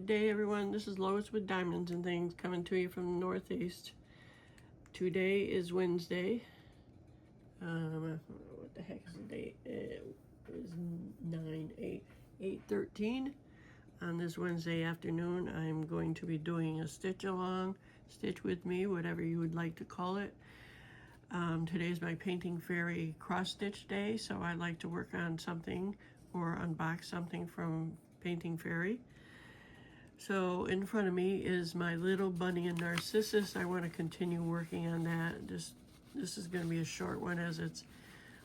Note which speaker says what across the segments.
Speaker 1: day, everyone. This is Lois with Diamonds and Things coming to you from the Northeast. Today is Wednesday. What the heck is the date? It is 8/13. On this Wednesday afternoon, I'm going to be doing a stitch along, stitch with me, whatever you would like to call it. Today's my Painting Fairy cross stitch day, so I like to work on something or unbox something from Painting Fairy. So in front of me is my little bunny and Narcissus. I want to continue working on that. This is going to be a short one as it's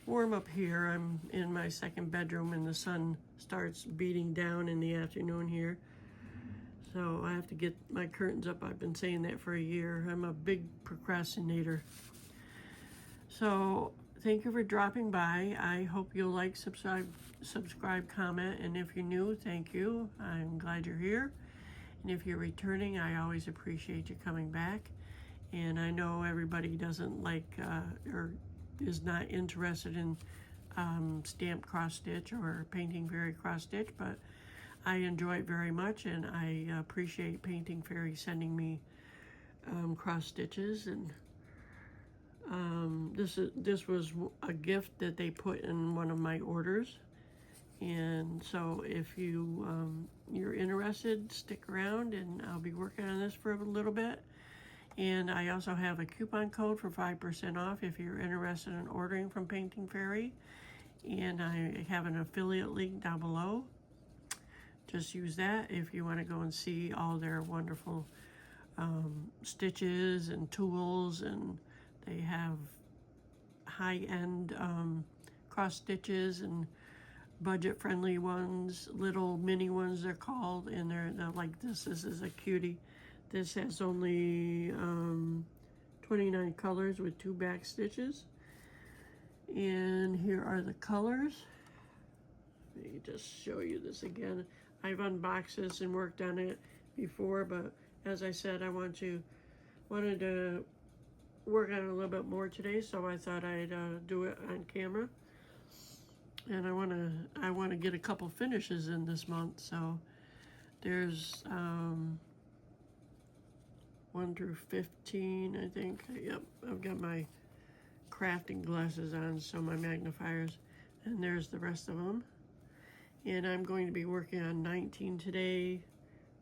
Speaker 1: warm up here. I'm in my second bedroom and the sun starts beating down in the afternoon here. So I have to get my curtains up. I've been saying that for a year. I'm a big procrastinator. So thank you for dropping by. I hope you'll like, subscribe, comment, and if you're new, thank you. I'm glad you're here. And if you're returning, I always appreciate you coming back. And I know everybody doesn't like or is not interested in stamped cross stitch or Painting Fairy cross stitch, but I enjoy it very much, and I appreciate Painting Fairy sending me cross stitches. And this was a gift that they put in one of my orders. And so if you're interested, stick around and I'll be working on this for a little bit. And I also have a coupon code for 5% off if you're interested in ordering from Painting Fairy. And I have an affiliate link down below. Just use that if you want to go and see all their wonderful stitches and tools. And they have high-end cross stitches and budget-friendly ones, little mini ones they're called, and they're like this. This is a cutie. This has only 29 colors with 2 back stitches. And here are the colors. Let me just show you this again. I've unboxed this and worked on it before, but as I said, I wanted to work on it a little bit more today, so I thought I'd do it on camera. And I want to get a couple finishes in this month. So there's 1 through 15, I think. Yep, I've got my crafting glasses on, so my magnifiers, and there's the rest of them. And I'm going to be working on 19 today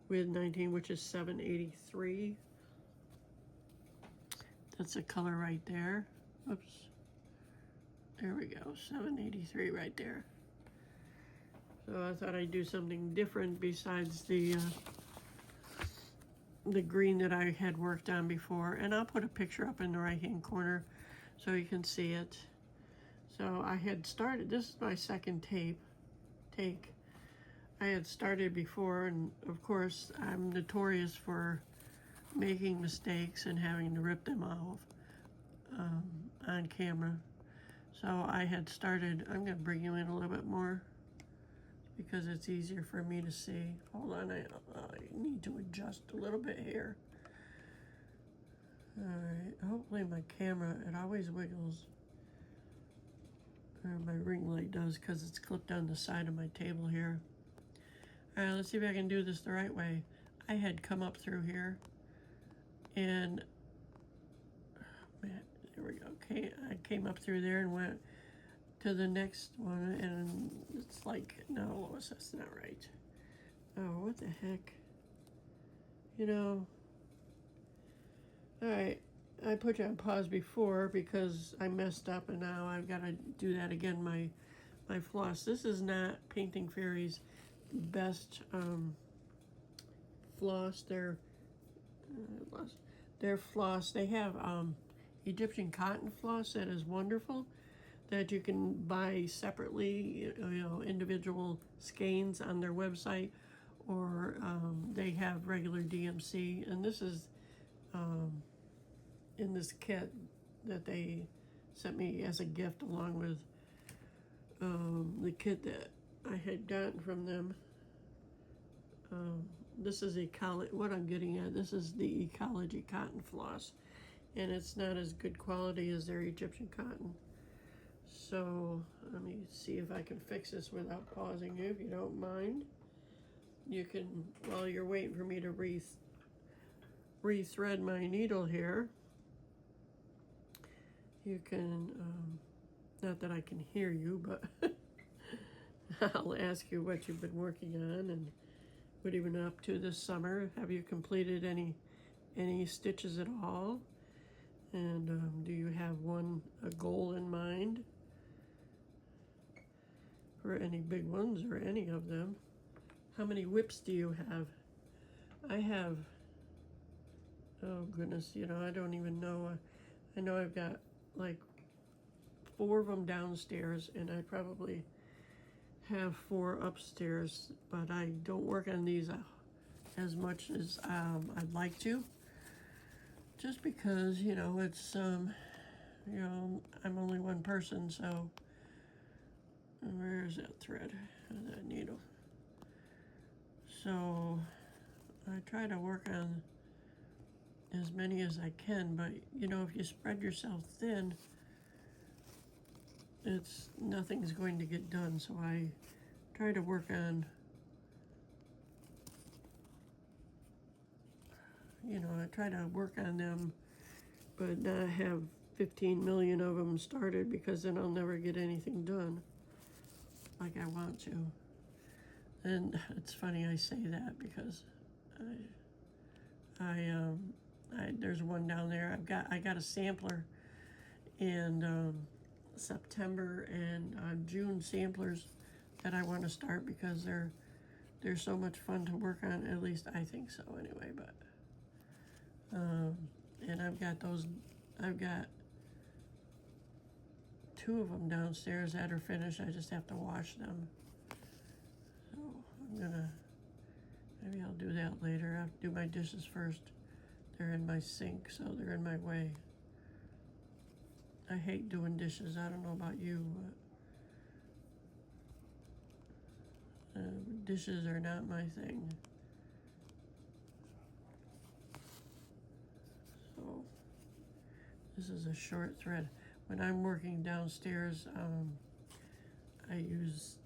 Speaker 1: with 19, which is 783. That's a color right there. Oops. There we go, 783 right there. So I thought I'd do something different besides the green that I had worked on before. And I'll put a picture up in the right-hand corner so you can see it. So I had started, this is my second take. I had started before, and of course I'm notorious for making mistakes and having to rip them off on camera. So I had started, I'm going to bring you in a little bit more because it's easier for me to see. Hold on, I need to adjust a little bit here. All right, hopefully my camera, it always wiggles. Or my ring light does because it's clipped on the side of my table here. All right, let's see if I can do this the right way. I had come up through here and there we go. Okay, I came up through there and went to the next one, and it's like, no, Lois, that's not right. Oh, what the heck? You know. All right, I put you on pause before because I messed up, and now I've got to do that again. My floss. This is not Painting Fairy's best floss. Their floss. They have Egyptian cotton floss that is wonderful, that you can buy separately, you know, individual skeins on their website, or they have regular DMC. And this is in this kit that they sent me as a gift along with the kit that I had gotten from them. This is what I'm getting at. This is the Ecology cotton floss, and it's not as good quality as their Egyptian cotton. So let me see if I can fix this without pausing you, if you don't mind. you can, while you're waiting for me to rethread my needle here, you can, not that I can hear you, but I'll ask you what you've been working on and what you've been up to this summer. Have you completed any stitches at all? And do you have a goal in mind for any big ones or any of them? How many whips do you have? I have, oh goodness, you know, I don't even know. I know I've got like 4 of them downstairs, and I probably have 4 upstairs, but I don't work on these as much as I'd like to, just because, you know, it's you know, I'm only one person, so where's that thread, that needle? So I try to work on as many as I can, but you know, if you spread yourself thin, nothing's going to get done. So I try to work on, you know, I try to work on them, but not have 15 million of them started, because then I'll never get anything done like I want to. And it's funny I say that, because there's one down there. I got a sampler in September and June samplers that I want to start, because they're so much fun to work on. At least I think so anyway. But and I've got 2 of them downstairs that are finished. I just have to wash them. So maybe I'll do that later. I have to do my dishes first. They're in my sink, so they're in my way. I hate doing dishes. I don't know about you, but dishes are not my thing. So this is a short thread. When I'm working downstairs, I use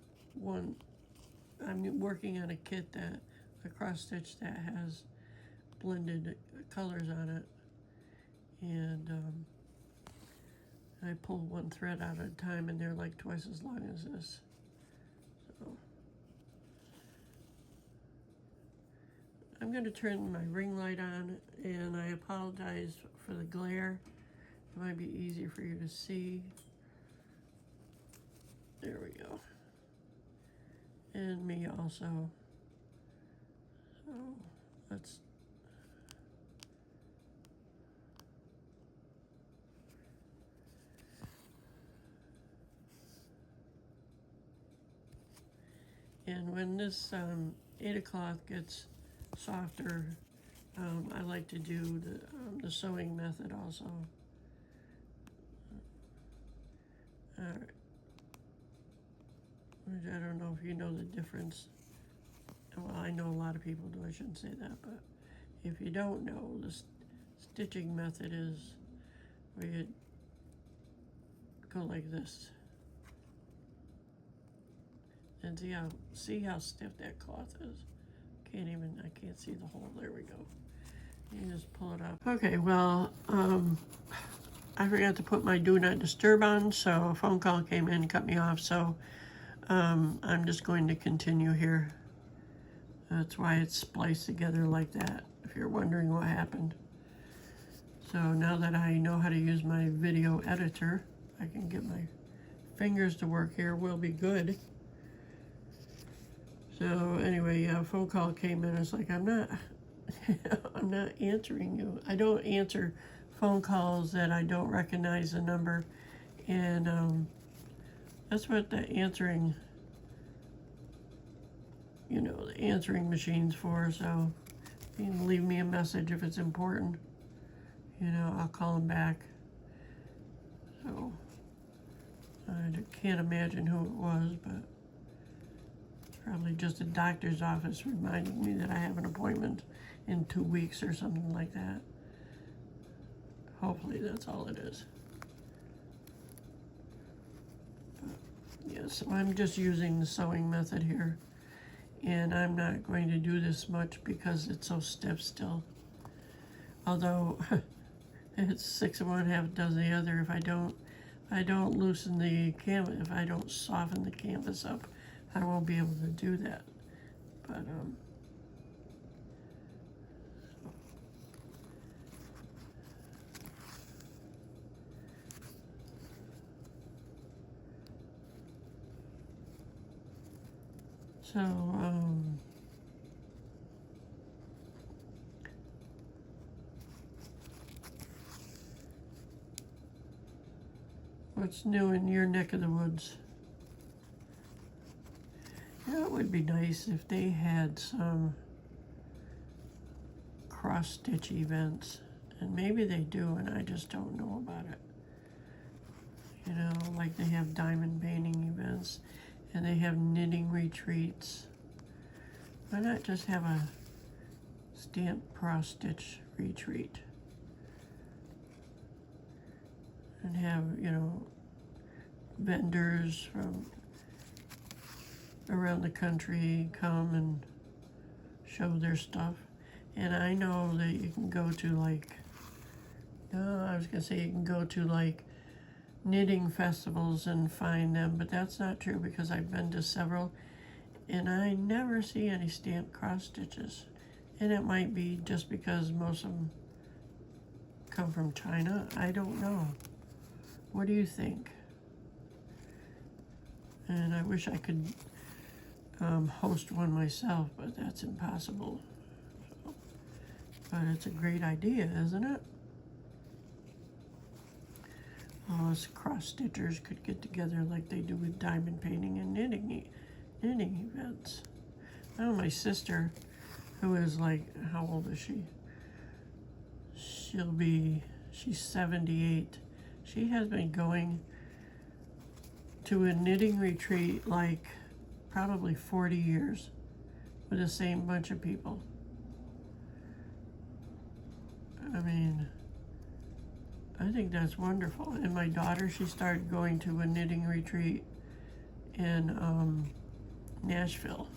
Speaker 1: I'm working on a kit, a cross stitch that has blended colors on it, and I pull 1 thread out at a time, and they're like twice as long as this. So I'm going to turn my ring light on, and I apologize for the glare. It might be easier for you to see. There we go. And me also. So let's and when this 8 o'clock gets softer, I like to do the sewing method also. All right. Which I don't know if you know the difference. Well, I know a lot of people do. I shouldn't say that, but if you don't know, the stitching method is where you go like this. And see how stiff that cloth is. I can't see the hole. There we go. You just pull it up. Okay, well, I forgot to put my do not disturb on, so a phone call came in and cut me off, so I'm just going to continue here. That's why it's spliced together like that, if you're wondering what happened. So now that I know how to use my video editor, I can get my fingers to work here. Will be good. So anyway, a phone call came in. It's like, I'm not answering you. I don't answer phone calls that I don't recognize the number, and that's what the answering, the answering machine's for. So you can leave me a message if it's important. I'll call them back. So I can't imagine who it was, but probably just a doctor's office reminding me that I have an appointment in 2 weeks or something like that. Hopefully that's all it is. But, yes, I'm just using the sewing method here. and I'm not going to do this much because it's so stiff still. Although it's 6 of one, half does the other. If I don't loosen the canvas, if I don't soften the canvas up, I won't be able to do that. But so what's new in your neck of the woods? Yeah, it would be nice if they had some cross-stitch events, and maybe they do and I just don't know about it. You know, like they have diamond painting events and they have knitting retreats. Why not just have a stamp cross-stitch retreat and have, you know, vendors from around the country come and show their stuff. And I know that you can go to like, I was gonna say you can go to like knitting festivals and find them, but that's not true because I've been to several and I never see any stamped cross stitches. And it might be just because most of them come from China. I don't know. What do you think? And I wish I could host one myself, but that's impossible. So, but it's a great idea, isn't it? Oh, us cross-stitchers could get together like they do with diamond painting and knitting events. Oh, my sister, who is like, how old is she? She's 78. She has been going to a knitting retreat like probably 40 years with the same bunch of people. I mean, I think that's wonderful. And my daughter, she started going to a knitting retreat in Nashville.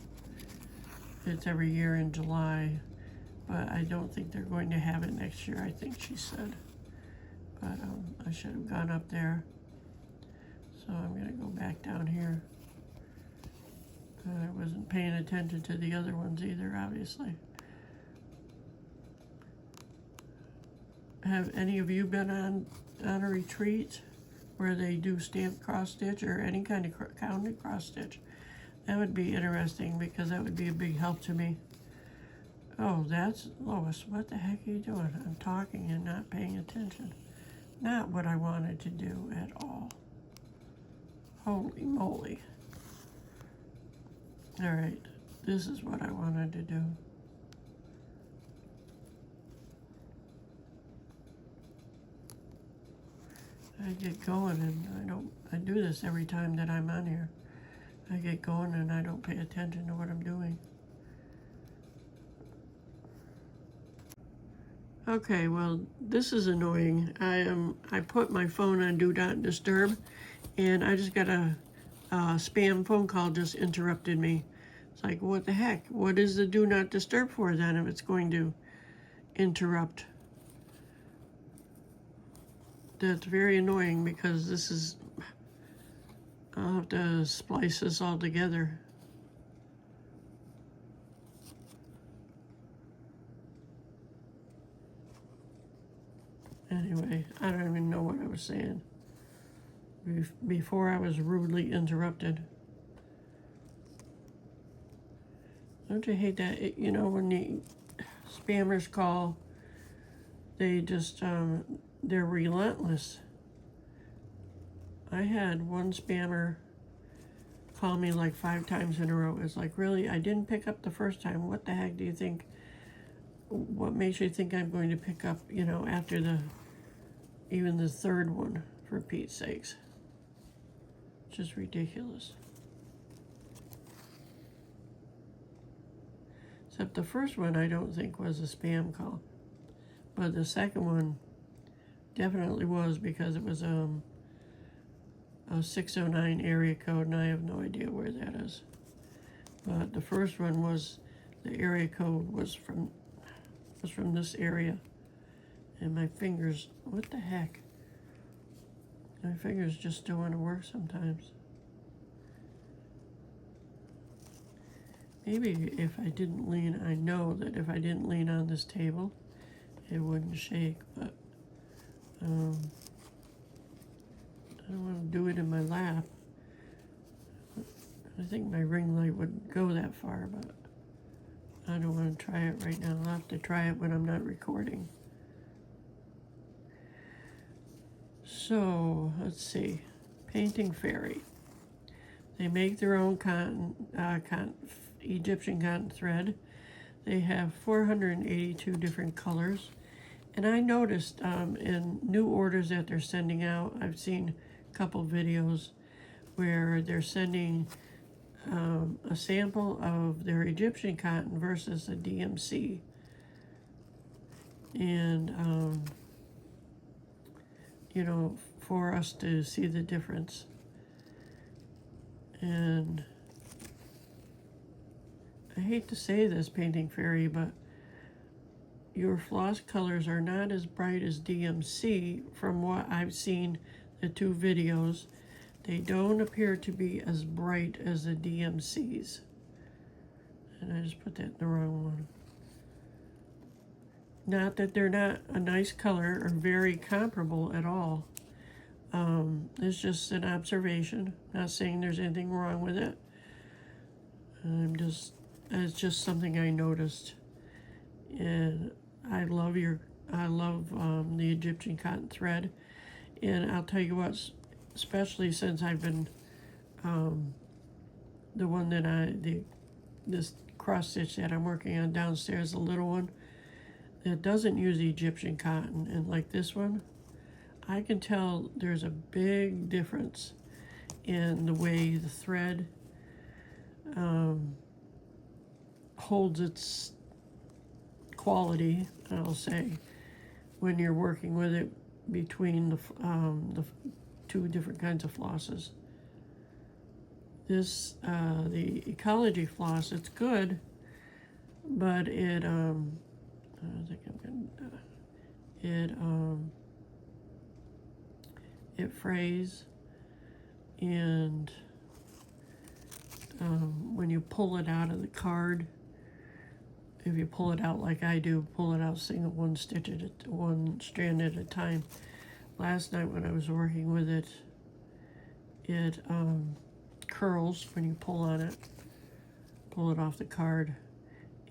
Speaker 1: It's every year in July, but I don't think they're going to have it next year, I think she said. But I should have gone up there. So I'm gonna go back down here. I wasn't paying attention to the other ones either, obviously. Have any of you been on a retreat where they do stamped cross stitch or any kind of counted cross stitch? That would be interesting because that would be a big help to me. Oh, that's Lois. What the heck are you doing? I'm talking and not paying attention. Not what I wanted to do at all. Holy moly. All right, this is what I wanted to do. I get going and I do this every time that I'm on here. I get going and I don't pay attention to what I'm doing. Okay, well, this is annoying. I put my phone on Do Not Disturb, and I just got a spam phone call just interrupted me. It's like, what the heck? What is the Do Not Disturb for then if it's going to interrupt? That's very annoying because this is, I'll have to splice this all together. Anyway, I don't even know what I was saying before I was rudely interrupted. Don't you hate that? You know, when the spammers call, they just, they're relentless. I had one spammer call me like 5 times in a row. It's like, really? I didn't pick up the first time. What the heck do you think? What makes you think I'm going to pick up, you know, after even the third one, for Pete's sakes? It's just ridiculous. Except the first one I don't think was a spam call. But the second one definitely was because it was a 609 area code and I have no idea where that is. But the first one was, the area code was from this area. And my fingers, what the heck? My fingers just don't want to work sometimes. Maybe if I didn't lean, I know that if I didn't lean on this table, it wouldn't shake, but I don't want to do it in my lap. I think my ring light would go that far, but I don't want to try it right now. I'll have to try it when I'm not recording. So, let's see. Painting Fairy. They make their own Egyptian cotton thread. They have 482 different colors. And I noticed in new orders that they're sending out, I've seen a couple videos where they're sending a sample of their Egyptian cotton versus a DMC. And, you know, for us to see the difference. And I hate to say this, Painting Fairy, but your floss colors are not as bright as DMC from what I've seen the two videos. They don't appear to be as bright as the DMCs. And I just put that in the wrong one. Not that they're not a nice color or very comparable at all. It's just an observation. Not saying there's anything wrong with it. It's just something I noticed. And I love the Egyptian cotton thread. And I'll tell you what, especially since I've been, the one that this cross stitch that I'm working on downstairs, the little one, that doesn't use Egyptian cotton, and like this one, I can tell there's a big difference in the way the thread holds its quality, I'll say, when you're working with it between the two different kinds of flosses. This, the Ecology floss, it's good, but it, I don't think I'm gonna, it frays, and when you pull it out of the card, if you pull it out like I do, pull it out single, one strand at a time. Last night when I was working with it, it curls when you pull on it, pull it off the card,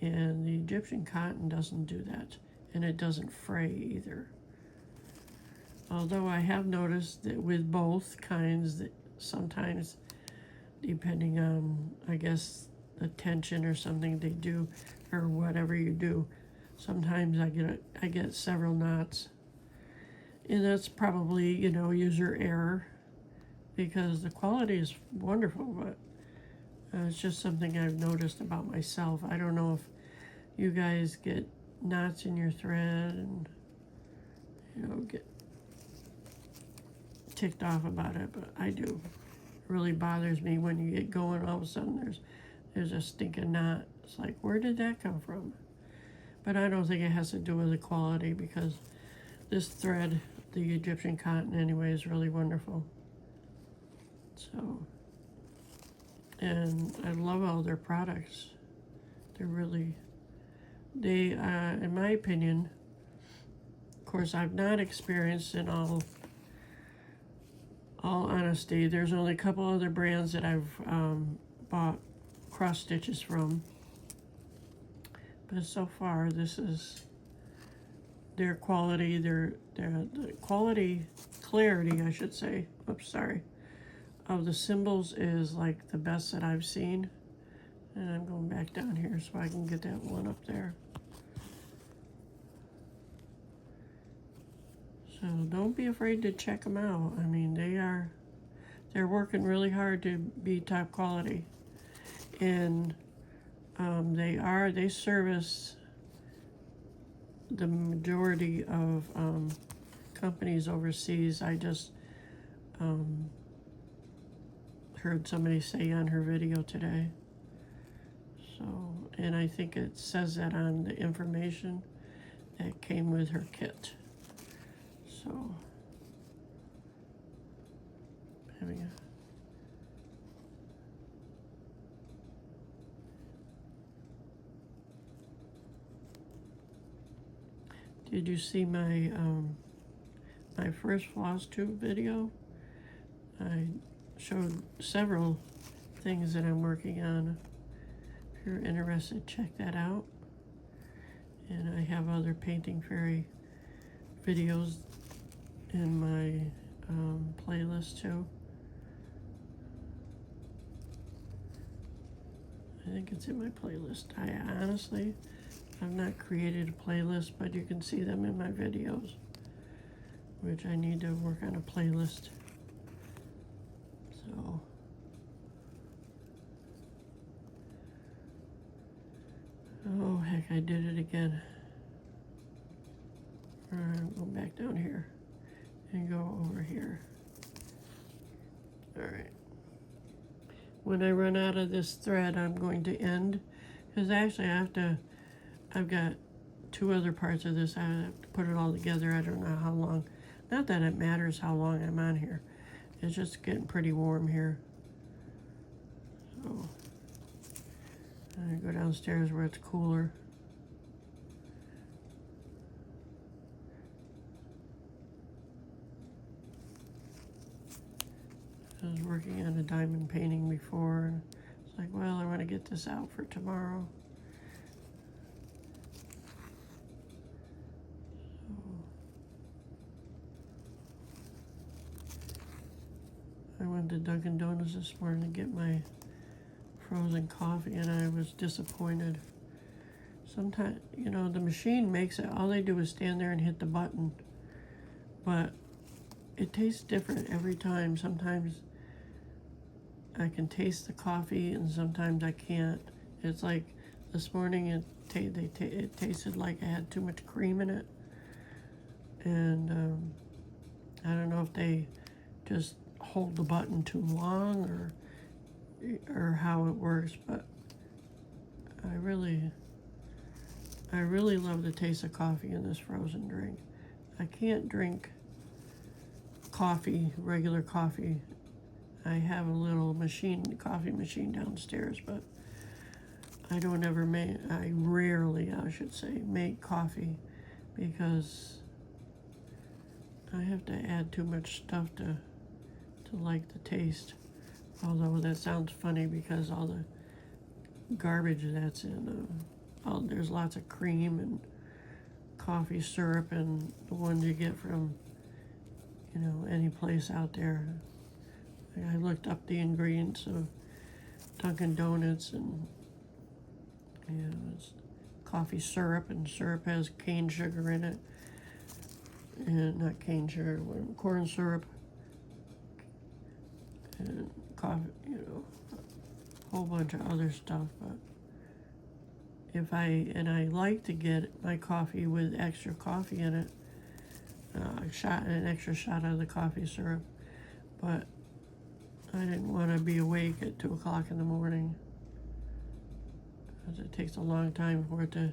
Speaker 1: and the Egyptian cotton doesn't do that, and it doesn't fray either. Although I have noticed that with both kinds, that sometimes, depending on, I guess, the tension or something they do, or whatever you do, sometimes I get several knots. And that's probably, you know, user error, because the quality is wonderful, but it's just something I've noticed about myself. I don't know if you guys get knots in your thread and, you know, get ticked off about it, but I do. It really bothers me when you get going, all of a sudden there's a stinking knot. It's like, where did that come from? But I don't think it has to do with the quality, because this thread, the Egyptian cotton anyway, is really wonderful. So, and I love all their products. They're really, in my opinion, of course, I've not experienced, in all honesty, there's only a couple other brands that I've bought cross stitches from. But so far, this is their quality, the quality, clarity, I should say, oops, sorry, of the symbols is like the best that I've seen. And I'm going back down here so I can get that one up there. So don't be afraid to check them out. I mean, they're working really hard to be top quality. And they service the majority of companies overseas. I just heard somebody say on her video today. So, and I think it says that on the information that came with her kit. So, having a Did you see my my first floss tube video? I showed several things that I'm working on. If you're interested, check that out. And I have other Painting Fairy videos in my playlist too. I think it's in my playlist. I honestly, I've not created a playlist, but you can see them in my videos, which I need to work on a playlist. So, oh heck, I did it again. All right, go back down here and go over here. All right. When I run out of this thread, I'm going to end, because actually I've got two other parts of this. I have to put it all together. I don't know how long. Not that it matters how long I'm on here. It's just getting pretty warm here. So I go downstairs where it's cooler. I was working on a diamond painting before, and it's like, well, I want to get this out for tomorrow. I went to Dunkin' Donuts this morning to get my frozen coffee, and I was disappointed. Sometimes, you know, the machine makes it. All they do is stand there and hit the button. But it tastes different every time. Sometimes I can taste the coffee, and sometimes I can't. It's like this morning, it tasted like it had too much cream in it. And I don't know if they just hold the button too long or how it works, but I really love the taste of coffee in this frozen drink. I can't drink coffee, regular coffee. I have a little coffee machine downstairs, but I rarely, I should say, make coffee, because I have to add too much stuff to like the taste. Although that sounds funny, because all the garbage that's in, there's lots of cream and coffee syrup, and the ones you get from, you know, any place out there. I looked up the ingredients of Dunkin' Donuts, and you know, it's coffee syrup, and syrup has cane sugar in it, and not cane sugar, corn syrup, and coffee, you know, a whole bunch of other stuff. But I like to get my coffee with extra coffee in it, an extra shot of the coffee syrup, but I didn't want to be awake at 2 o'clock in the morning, because it takes a long time for it to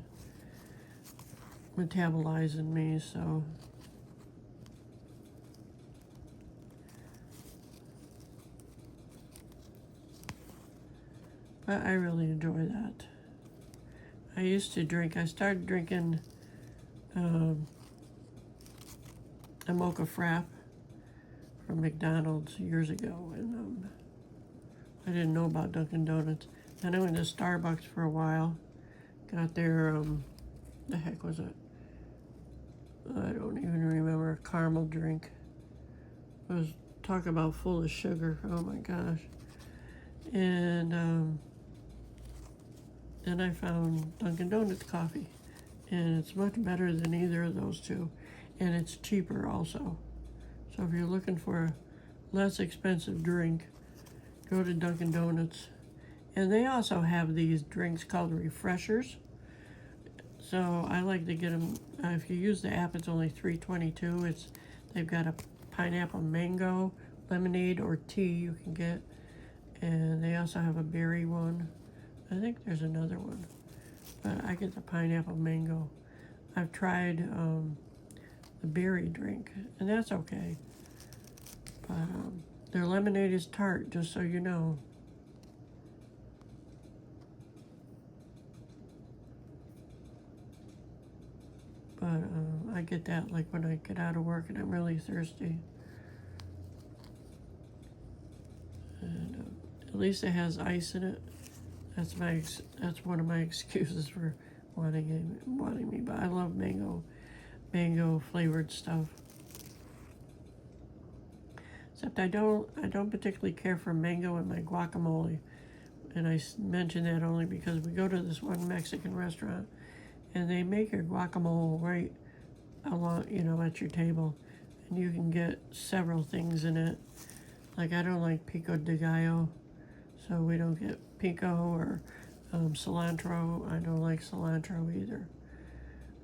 Speaker 1: metabolize in me. So but I really enjoy that. I started drinking a mocha frap from McDonald's years ago, and I didn't know about Dunkin' Donuts. Then I went to Starbucks for a while, got their, the heck was it? I don't even remember, a caramel drink. It was, talk about full of sugar, oh my gosh. And then I found Dunkin' Donuts coffee, and it's much better than either of those two, and it's cheaper also. So if you're looking for a less expensive drink, go to Dunkin' Donuts. And they also have these drinks called refreshers. So I like to get them, if you use the app, it's only $3.22. They've got a pineapple mango, lemonade, or tea you can get. And they also have a berry one. I think there's another one, but I get the pineapple mango. I've tried the berry drink, and that's okay. But their lemonade is tart, just so you know. But I get that like when I get out of work and I'm really thirsty. And at least it has ice in it. That's one of my excuses for wanting me. But I love mango flavored stuff. Except I don't particularly care for mango in my guacamole. And I mention that only because we go to this one Mexican restaurant, and they make your guacamole right along, at your table, and you can get several things in it. Like, I don't like pico de gallo, so we don't get pico or cilantro. I don't like cilantro either.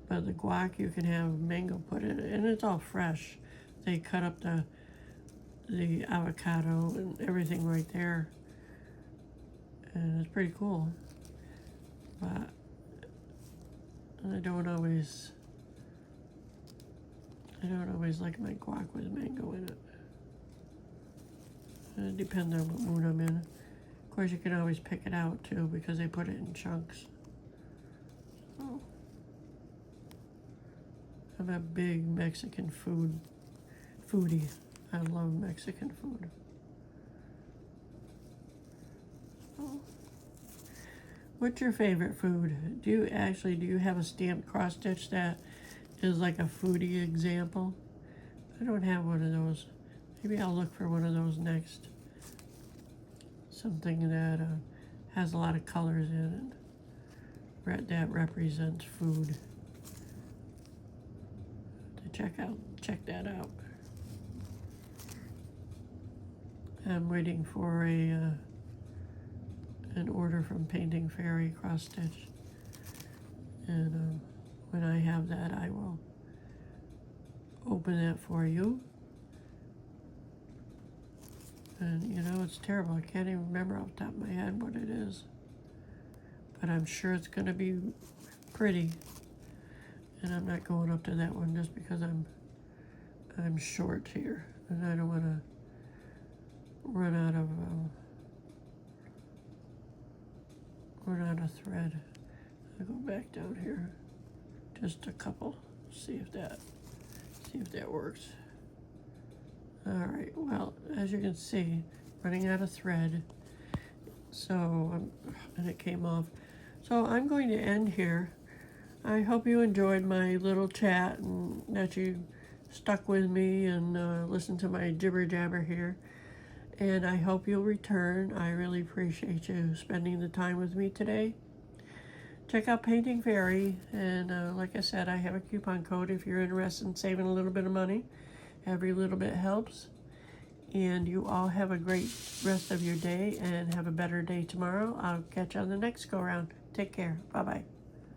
Speaker 1: But the guac, you can have mango put in it, and it's all fresh. They cut up the avocado and everything right there, and it's pretty cool. But I don't always like my guac with mango in it. It depends on what mood I'm in. Of course, you can always pick it out too because they put it in chunks. So, I'm a big Mexican foodie. I love Mexican food. So, what's your favorite food? Do you have a stamped cross stitch that is like a foodie example? I don't have one of those. Maybe I'll look for one of those next. Something that has a lot of colors in it. That represents food. To check that out. I'm waiting for an order from Painting Fairy cross stitch, and when I have that, I will open that for you. And it's terrible. I can't even remember off the top of my head what it is, but I'm sure it's going to be pretty. And I'm not going up to that one just because I'm short here, and I don't want to run out of thread. I'll go back down here, just a couple, see if that works. All right, well, as you can see, running out of thread, so and it came off. So I'm going to end here. I hope you enjoyed my little chat and that you stuck with me and listened to my jibber jabber here. And I hope you'll return. I really appreciate you spending the time with me today. Check out Painting Fairy, and like I said, I have a coupon code if you're interested in saving a little bit of money. Every little bit helps. And you all have a great rest of your day and have a better day tomorrow. I'll catch you on the next go round. Take care. Bye-bye.